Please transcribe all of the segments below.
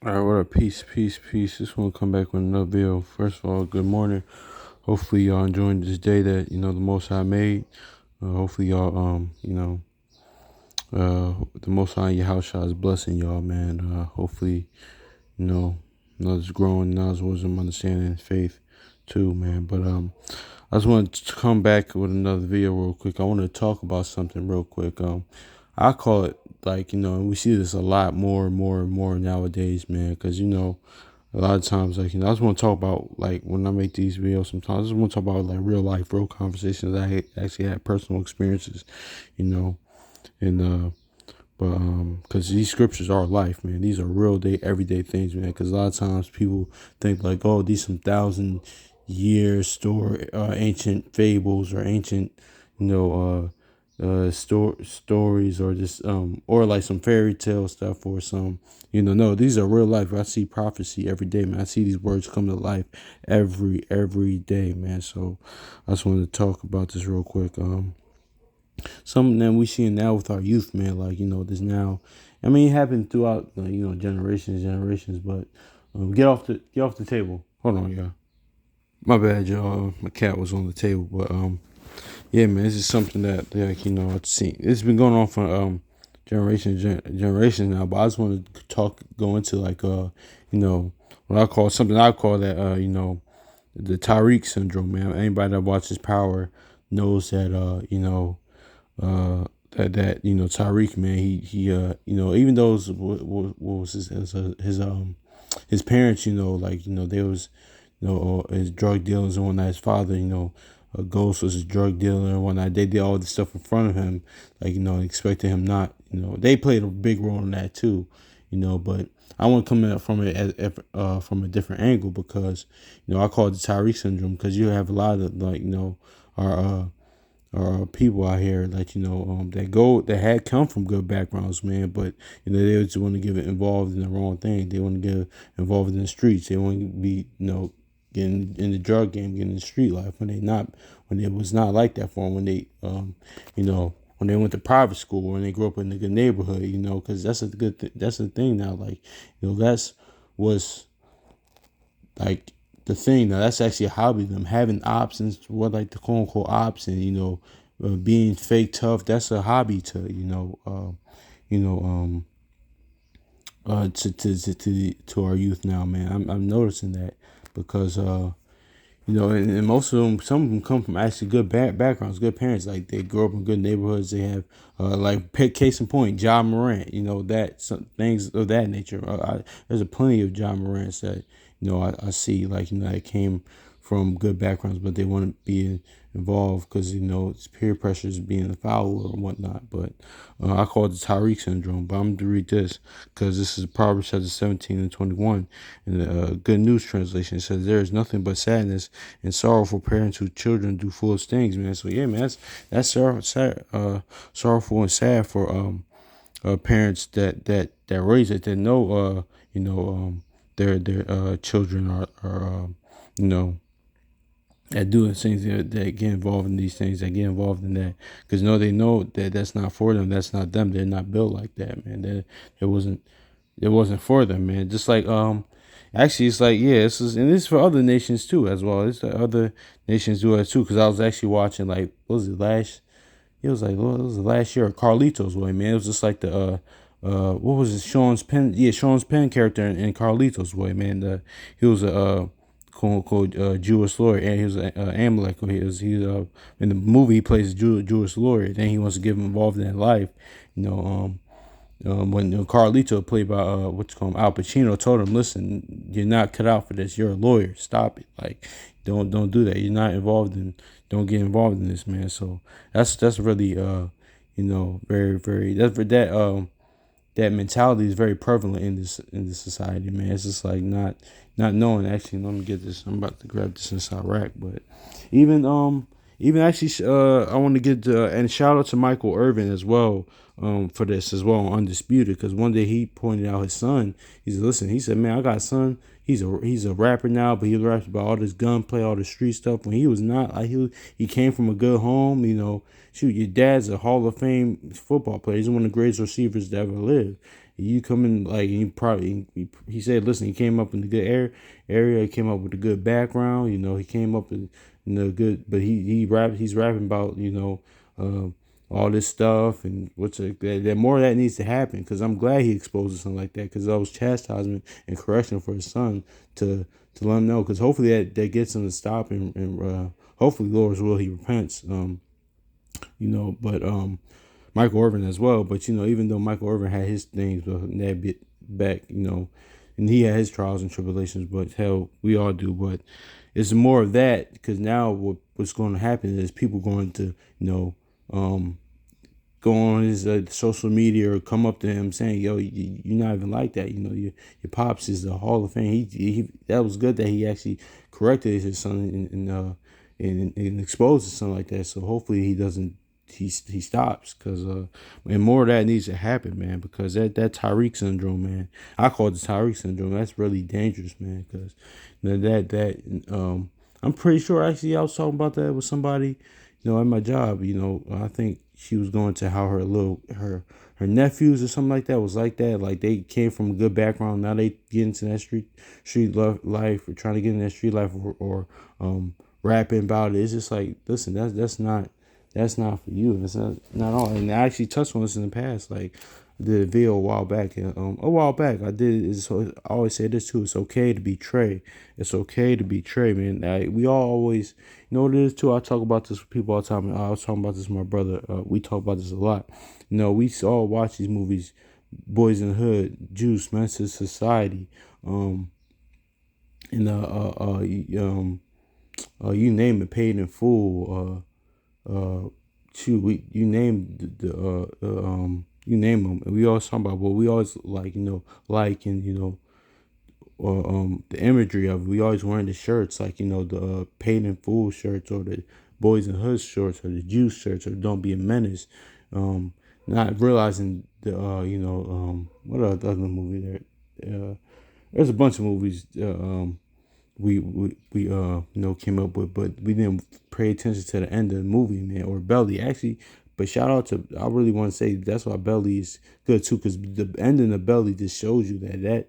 All right, what up? Peace, peace, peace. Just want to come back with another video. First of all, good morning. Hopefully y'all enjoying this day that the Most High made. Hopefully y'all the Most High in your house is blessing y'all, man. Hopefully you know knowledge growing, knowledge, wisdom, understanding, and faith too, man. But I just wanted to come back with another video real quick. I want to talk about something real quick. I call it like and we see this a lot more and more and more nowadays, man. Because a lot of times, like I just want to talk about like when I make these videos. Sometimes I just want to talk about like real life, real conversations. Actually had personal experiences, you know, and because these scriptures are life, man. These are real day, everyday things, man. Because a lot of times people think like, oh, these some 1,000 year story, ancient fables or ancient, you know, stories or just or like some fairy tale stuff or some no, these are real life. I see prophecy every day, man. I see these words come to life every day, man. So I just wanted to talk about this real quick. Something that we seeing now with our youth, man. Like there's now, I mean, it happened throughout generations, but get off the table. Hold on, y'all. My bad, y'all. My cat was on the table, but yeah, man, this is something that like I've seen. It's been going on for generations now. But I just want to go into like what I call that the Tariq Syndrome, man. Anybody that watches Power knows that Tariq, man, he even though what was his parents, like they was his drug dealers and whatnot. His father, Ghost was a drug dealer and whatnot. They did all this stuff in front of him, like expecting him not. They played a big role in that too, But I want to come at from it from a different angle because I call it the Tyree syndrome because you have a lot of like our people out here that that had come from good backgrounds, man, but they just want to get involved in the wrong thing. They want to get involved in the streets. They want to be getting in the drug game, getting in the street life when it was not like that for them. When they when they went to private school, when they grew up in a good neighborhood, because that's a good that's the thing now. Like that's was like the thing now. That's actually a hobby. Them having options, what like the quote unquote option, being fake tough. That's a hobby to you know to our youth now, man. I'm noticing that because and most of them, some of them come from actually good backgrounds, good parents. Like they grew up in good neighborhoods. They have case in point, John Morant. That some things of that nature. There's a plenty of John Morants that I see like that came from good backgrounds, but they want to be involved because it's peer pressure is being a foul or whatnot. But I call it the Tariq syndrome. But I'm going to read this because this is Proverbs chapter 17 and 21 in the Good News translation. It says, "There is nothing but sadness and sorrow for parents whose children do foolish things." Man, so yeah, man, that's sorrowful and sad for parents that raise it, that know their children are you know that do things that get involved in these things, that get involved in that, because they know that that's not for them, that's not them, they're not built like that, man. That it wasn't for them, man. Just like actually, it's like yeah, this is for other nations too as well. It's other nations do it too. Because I was actually watching like what was it last? It was like what was it last year? Carlitos Way, man. It was just like the what was it? Sean's Penn character in Carlitos Way, man. He was a quote unquote Jewish lawyer, and he was an Amalek. He was in the movie he plays a Jewish lawyer. Then he wants to get involved in that life, you know. When Carlito played by what's called Al Pacino told him, "Listen, you're not cut out for this. You're a lawyer. Stop it. Like, don't do that. You're not involved in. Don't get involved in this, man." So that's really very very that mentality is very prevalent in this society, man. It's just like not knowing. Actually, let me get this. I'm about to grab this inside rack, but even actually, I want to get and shout out to Michael Irvin as well for this as well, Undisputed, because one day he pointed out his son. He said, "Listen," he said, "Man, I got a son. He's a rapper now, but he raps about all this gunplay, all the street stuff. When he was not like he came from a good home, Shoot, your dad's a Hall of Fame football player. He's one of the greatest receivers to ever live. You come in like you probably he said, listen, he came up in the good area, he came up with a good background. He came up in the good, but he's rapping about all this stuff and that more of that needs to happen because I'm glad he exposes something like that because that was chastisement and correction for his son to let him know because hopefully that gets him to stop and hopefully Lord's will he repents. But Michael Irvin as well. But even though Michael Irvin had his things that bit back, and he had his trials and tribulations, but hell, we all do. But it's more of that because now what's going to happen is people going to um, go on his social media or come up to him saying, "Yo, you're not even like that. Your pops is the Hall of Fame." He that was good that he actually corrected his son and exposed his son like that. So hopefully he doesn't. He stops because and more of that needs to happen, man. Because that Tariq syndrome, man, I call it the Tariq syndrome. That's really dangerous, man. Because I'm pretty sure actually I was talking about that with somebody, at my job. I think she was going to how her nephews or something like that was like that. Like they came from a good background. Now they get into that life or trying to get in that street life or rapping about it. It's just like, listen, that's not for you. That's not all. And I actually touched on this in the past. Like I did a video a while back. And, a while back I did is so I always say this too. It's okay to be Trey. It's okay to be Trey, man. Like, we all always, what it is too. I talk about this with people all the time. I was talking about this with my brother. We talk about this a lot. We all watch these movies, Boys in the Hood, Juice, Men's Society, and you name it, Paid in Full. You name you name them, and we always talk about what we always like and the imagery of it. We always wearing the shirts like the Paid in Full shirts or the Boys in Hood shirts or the Juice shirts or Don't Be a Menace. Not realizing the what are the other movie there? There's a bunch of movies. We came up with, but we didn't pay attention to the end of the movie, man, or Belly actually. But shout out to, I really want to say that's why Belly is good too, because the ending of Belly just shows you that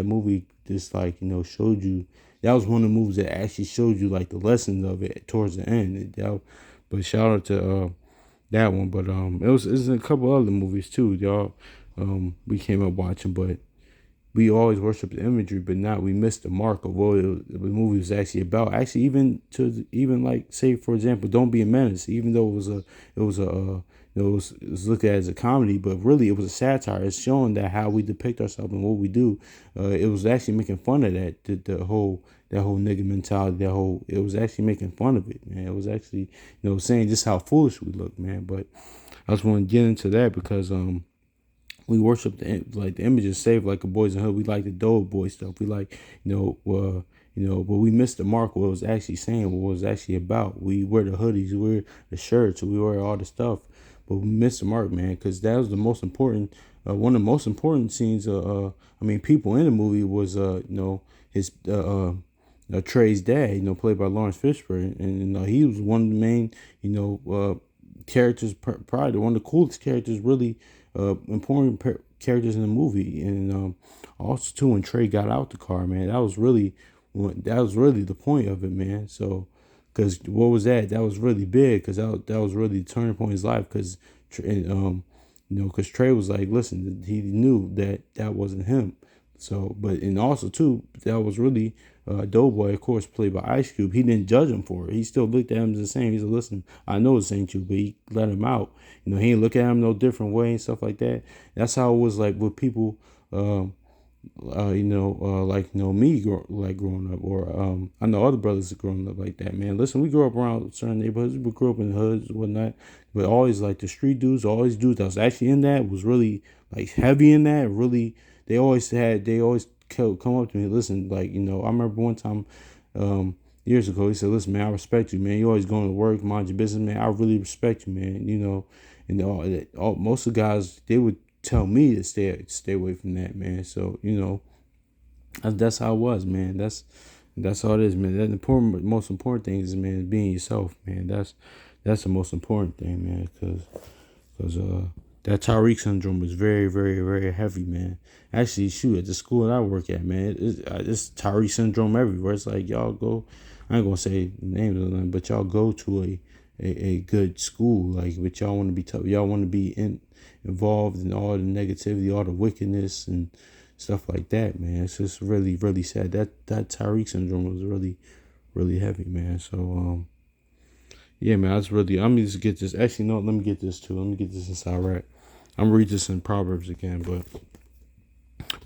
movie just showed you that was one of the movies that actually showed you like the lessons of it towards the end. But shout out to that one. But it was a couple other movies too, y'all. We came up watching, but we always worship the imagery, but not we missed the mark of what the movie was actually about. Actually, even like say for example, Don't Be a Menace. Even though it was looked at as a comedy, but really it was a satire. It's showing that how we depict ourselves and what we do. It was actually making fun of the whole nigga mentality. It was actually making fun of it, man. It was actually saying just how foolish we look, man. But I just want to get into that because we worship the images saved like a Boys in Hood. We like the Dope Boy stuff. We like but we missed the mark. What it was actually saying, what it was actually about. We wear the hoodies, we wear the shirts, we wear all the stuff, but we missed the mark, man. Because that was the most important. One of the most important scenes. People in the movie was his Trey's dad. Played by Lawrence Fishburne, and he was one of the main characters. Probably one of the coolest characters, really important characters in the movie. And also too, when Trey got out the car, man, that was really the point of it, man. So because what was that was really big, because that was really the turning point in his life, because because Trey was like, listen, he knew that wasn't him. So, but and also too, that was really Doughboy, of course, played by Ice Cube. He didn't judge him for it. He still looked at him the same. He said, "Listen, I know this ain't you," but he let him out. He didn't look at him no different way and stuff like that. That's how it was like with people, me growing up, or I know other brothers that growing up like that. Man, listen, we grew up around certain neighborhoods. We grew up in the hoods and whatnot, but always like the street dudes, always dudes that was actually in that was really like heavy in that. Really, they always come up to me. Listen, I remember one time, years ago, he said, "Listen, man, I respect you, man. You always going to work, mind your business, man. I really respect you, man. And most of the guys, they would tell me to stay away from that, man. So that's how it was, man. That's all it is, man. Most important thing is, man, being yourself, man. That's the most important thing, man. Cause That Tariq syndrome is very, very, very heavy, man. Actually, shoot, at the school that I work at, man, it's Tariq syndrome everywhere. It's like y'all go, I ain't gonna say the names of them, but y'all go to a good school, like, but y'all want to be tough. Y'all want to be involved in all the negativity, all the wickedness and stuff like that, man. It's just really, really sad. That Tariq syndrome was really, really heavy, man. So yeah, man, that's really. I'm gonna just get this. Actually, no, let me get this too. Let me get this inside right. I'm gonna read this in Proverbs again, but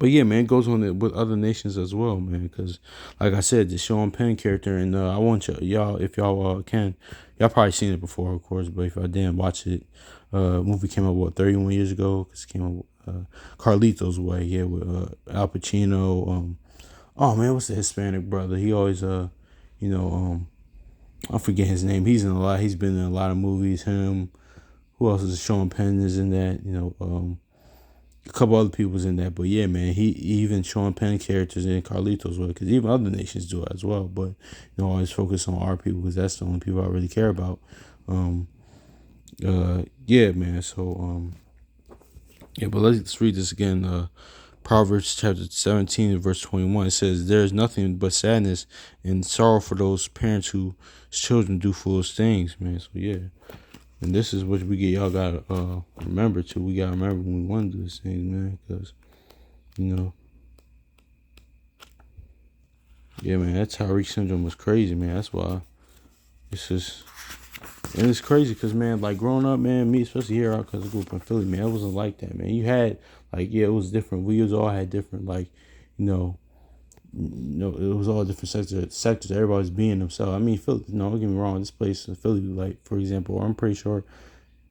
yeah, man, it goes on with other nations as well, man. Because like I said, the Sean Penn character, and I want y'all, if y'all can, y'all probably seen it before, of course. But if I didn't watch it, movie came out 31 years ago. Cause it came out Carlito's Way, yeah, with Al Pacino. Oh man, what's the Hispanic brother? He always you know, I forget his name. He's in a lot. He's been in a lot of movies. Him. Who else is Sean Penn is in that? A couple other people's in that. But yeah, man, he even Sean Penn characters in Carlitos Way, because even other nations do it as well. But always focus on our people because that's the only people I really care about. Yeah, man. So yeah, but let's read this again. Proverbs chapter 17 verse 21. It says, "There is nothing but sadness and sorrow for those parents whose children do foolish things," man. So yeah. And this is what we get. Y'all gotta remember too. We gotta remember when we want to do these things, man. Because yeah, man, that Tariq syndrome was crazy, man. That's why it's just, and it's crazy because, man, like growing up, man, me especially here, because I grew up in Philly, man, it wasn't like that, man. You had like, yeah, it was different. We all had different, like, you know, it was all different sectors. Everybody's being themselves. I mean, Philly, no, don't get me wrong. This place in Philly, like for example, I'm pretty sure,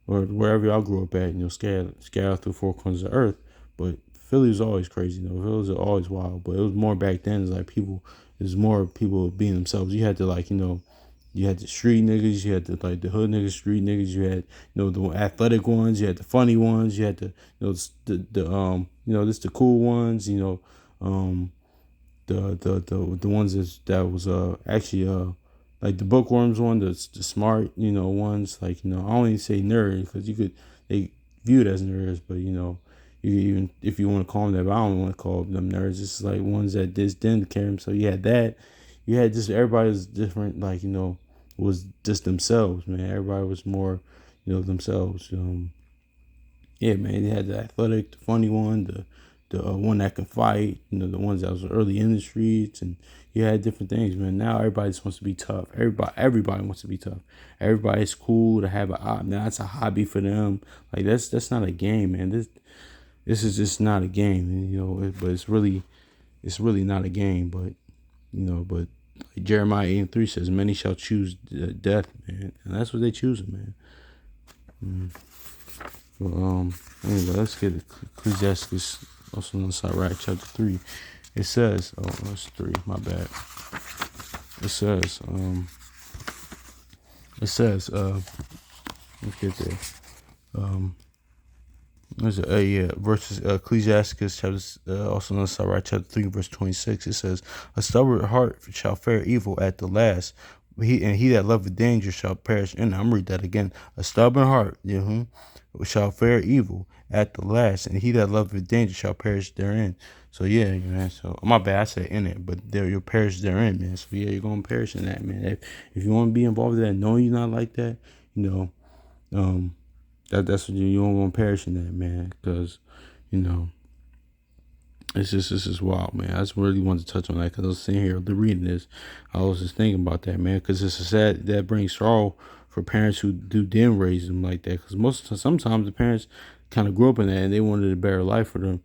or wherever y'all grew up at, scattered through four corners of the earth. But Philly was always crazy, Philly was always wild. But it was more back then. It's like there's more people being themselves. You had to you had the street niggas, you had the hood niggas, street niggas. You had the athletic ones, you had the funny ones, you had this the cool ones. The ones that was actually like the bookworms one, the smart ones, like I don't even say nerd because they view it as nerds, but you even if you want to call them that, but I don't want to call them nerds. It's like ones that just didn't care. So you had that, you had just everybody was different, like was just themselves, man. Everybody was more themselves. Yeah, man, they had the athletic, the funny one, the one that can fight, the ones that was early in the streets, and you had different things, man. Now everybody just wants to be tough. Everybody wants to be tough. Everybody's cool to have now it's a hobby for them. Like that's not a game, man. This is just not a game, but it's really not a game. But but like Jeremiah 8:3 says, many shall choose death, man, and that's what they choosing, man. Well, anyway, let's get Ecclesiastes, also on the side, right? Chapter 3. It says, oh, that's 3, my bad. Let's get there. Verses Ecclesiastes chapter also on the side, right? Chapter 3, verse 26. It says, "A stubborn heart shall fare evil at the last. He that loveth danger shall perish." And I'm read that again. A stubborn heart, shall fare evil at the last, and he that loveth danger shall perish therein. So yeah, man. So my bad, I said in it, but you'll perish therein, man. So yeah, you're gonna perish in that, man. If you want to be involved in that, knowing you're not like that, that's what you don't want to perish in that, man. Because it's just, this is wild, man. I just really wanted to touch on that because I was sitting here reading this. I was just thinking about that, man, because it's a sad, that brings sorrow for parents who didn't raise them like that. Because sometimes the parents kind of grew up in that and they wanted a better life for their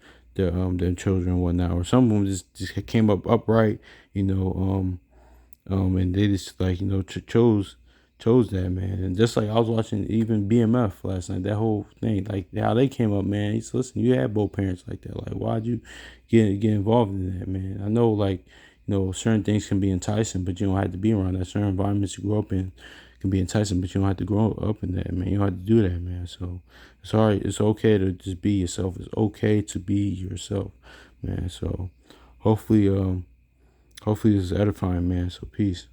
children and whatnot. Or some of them just came up upright, and they just chose that, man. And just like I was watching even BMF last night, that whole thing, like how they came up, man. He said, listen, you had both parents like that. Like, why'd you get involved in that, man? I know, like, certain things can be enticing, but you don't have to be around that. Certain environments you grow up in can be enticing, but you don't have to grow up in that, man. You don't have to do that, man. So it's all right. It's okay to just be yourself. It's okay to be yourself, man. So hopefully this is edifying, man. So peace.